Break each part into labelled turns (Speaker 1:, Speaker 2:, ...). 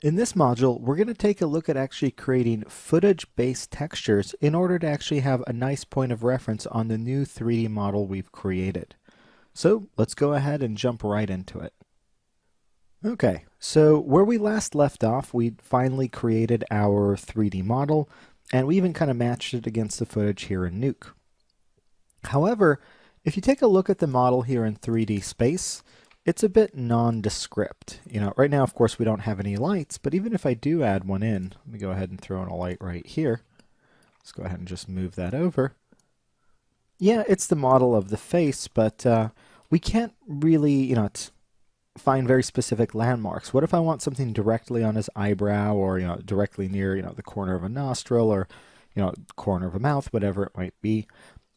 Speaker 1: In this module, we're going to take a look at actually creating footage-based textures in order to actually have a nice point of reference on the new 3D model we've created. So let's go ahead and jump right into it. Okay, so where we last left off, we finally created our 3D model, and we even kind of matched it against the footage here in Nuke. However, if you take a look at the model here in 3D space, it's a bit nondescript. Right now, of course, we don't have any lights, but even if I do add one in, let me go ahead and throw in a light right here. Let's go ahead and just move that over. Yeah, it's the model of the face, but we can't really, find very specific landmarks. What if I want something directly on his eyebrow, or directly near, the corner of a nostril, or corner of a mouth, whatever it might be.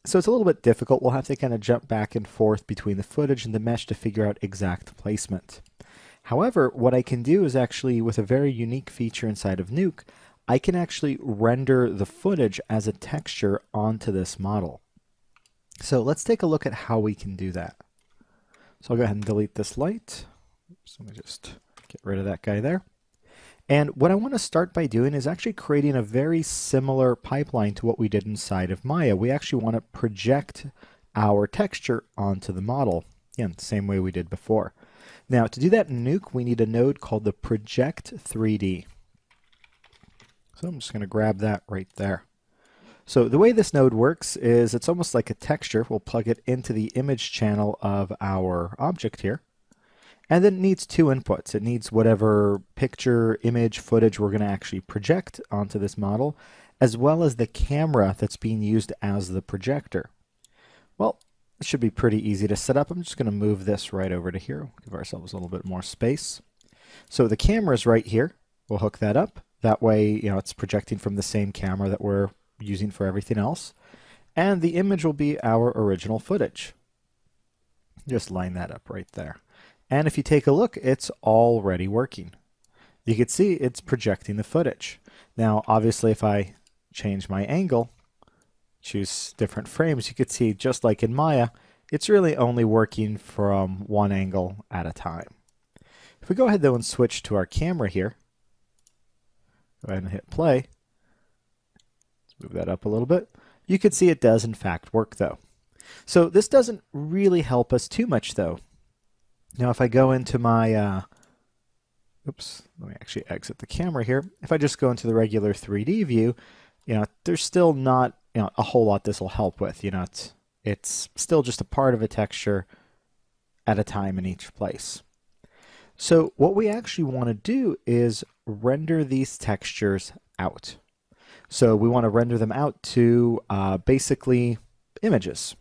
Speaker 1: So it's a little bit difficult. We'll have to kind of jump back and forth between the footage and the mesh to figure out exact placement. However, what I can do is actually, with a very unique feature inside of Nuke, I can actually render the footage as a texture onto this model. So let's take a look at how we can do that. So I'll go ahead and delete this light. So let me just get rid of that guy there. And what I want to start by doing is actually creating a very similar pipeline to what we did inside of Maya. We actually want to project our texture onto the model. Again, the same way we did before. Now, to do that in Nuke, we need a node called the Project 3D. So I'm just going to grab that right there. So the way this node works is it's almost like a texture. We'll plug it into the image channel of our object here. And then it needs two inputs. It needs whatever picture, image, footage we're going to actually project onto this model, as well as the camera that's being used as the projector. Well, it should be pretty easy to set up. I'm just going to move this right over to here. Give ourselves a little bit more space. So the camera is right here. We'll hook that up. That way, it's projecting from the same camera that we're using for everything else. And the image will be our original footage. Just line that up right there. And if you take a look, it's already working. You can see it's projecting the footage. Now, obviously, if I change my angle, choose different frames, you can see just like in Maya, it's really only working from one angle at a time. If we go ahead though and switch to our camera here, go ahead and hit play. Let's move that up a little bit. You can see it does in fact work though. So this doesn't really help us too much though. Now if I go into my, let me actually exit the camera here. If I just go into the regular 3D view, there's still not a whole lot this will help with. It's still just a part of a texture at a time in each place. So what we actually want to do is render these textures out. So we want to render them out to basically images.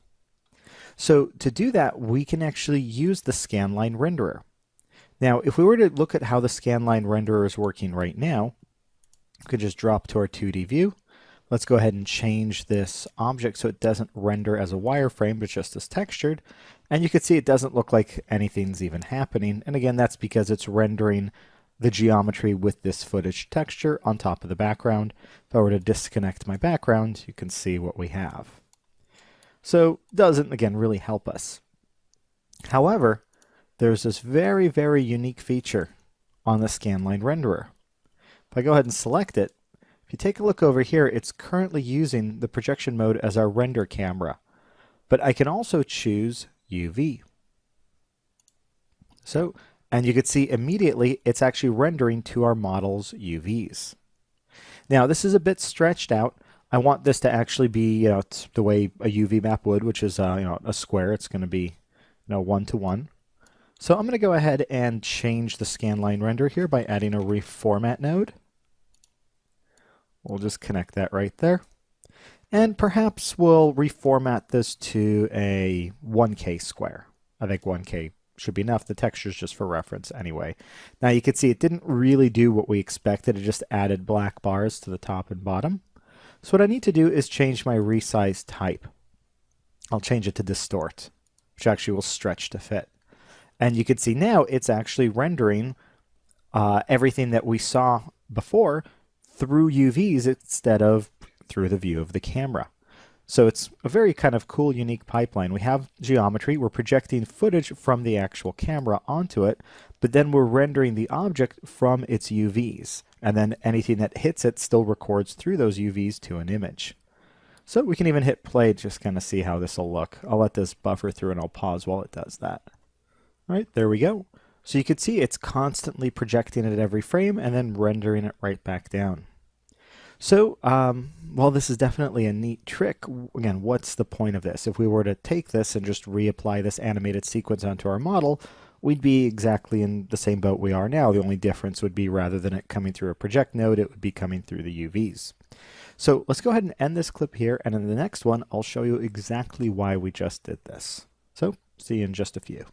Speaker 1: So to do that, we can actually use the scanline renderer. Now, if we were to look at how the scanline renderer is working right now, we could just drop to our 2D view. Let's go ahead and change this object so it doesn't render as a wireframe, but just as textured. And you can see it doesn't look like anything's even happening. And again, that's because it's rendering the geometry with this footage texture on top of the background. If I were to disconnect my background, you can see what we have. So it doesn't, again, really help us. However, there's this very, very unique feature on the scanline renderer. If I go ahead and select it, if you take a look over here, it's currently using the projection mode as our render camera. But I can also choose UV. And you can see immediately it's actually rendering to our model's UVs. Now this is a bit stretched out. I want this to actually be, the way a UV map would, which is, a square. It's going to be, 1-to-1. So I'm going to go ahead and change the scanline render here by adding a reformat node. We'll just connect that right there. And perhaps we'll reformat this to a 1K square. I think 1K should be enough. The texture is just for reference anyway. Now you can see it didn't really do what we expected. It just added black bars to the top and bottom. So what I need to do is change my resize type. I'll change it to distort, which actually will stretch to fit. And you can see now it's actually rendering everything that we saw before through UVs instead of through the view of the camera. So it's a very kind of cool, unique pipeline. We have geometry. We're projecting footage from the actual camera onto it, but then we're rendering the object from its UVs, and then anything that hits it still records through those UVs to an image. So we can even hit play to just kind of see how this will look. I'll let this buffer through and I'll pause while it does that. All right, there we go. So you can see it's constantly projecting it at every frame and then rendering it right back down. So while this is definitely a neat trick, again, what's the point of this? If we were to take this and just reapply this animated sequence onto our model, we'd be exactly in the same boat we are now. The only difference would be rather than it coming through a project node, it would be coming through the UVs. So let's go ahead and end this clip here, and in the next one, I'll show you exactly why we just did this. So see you in just a few.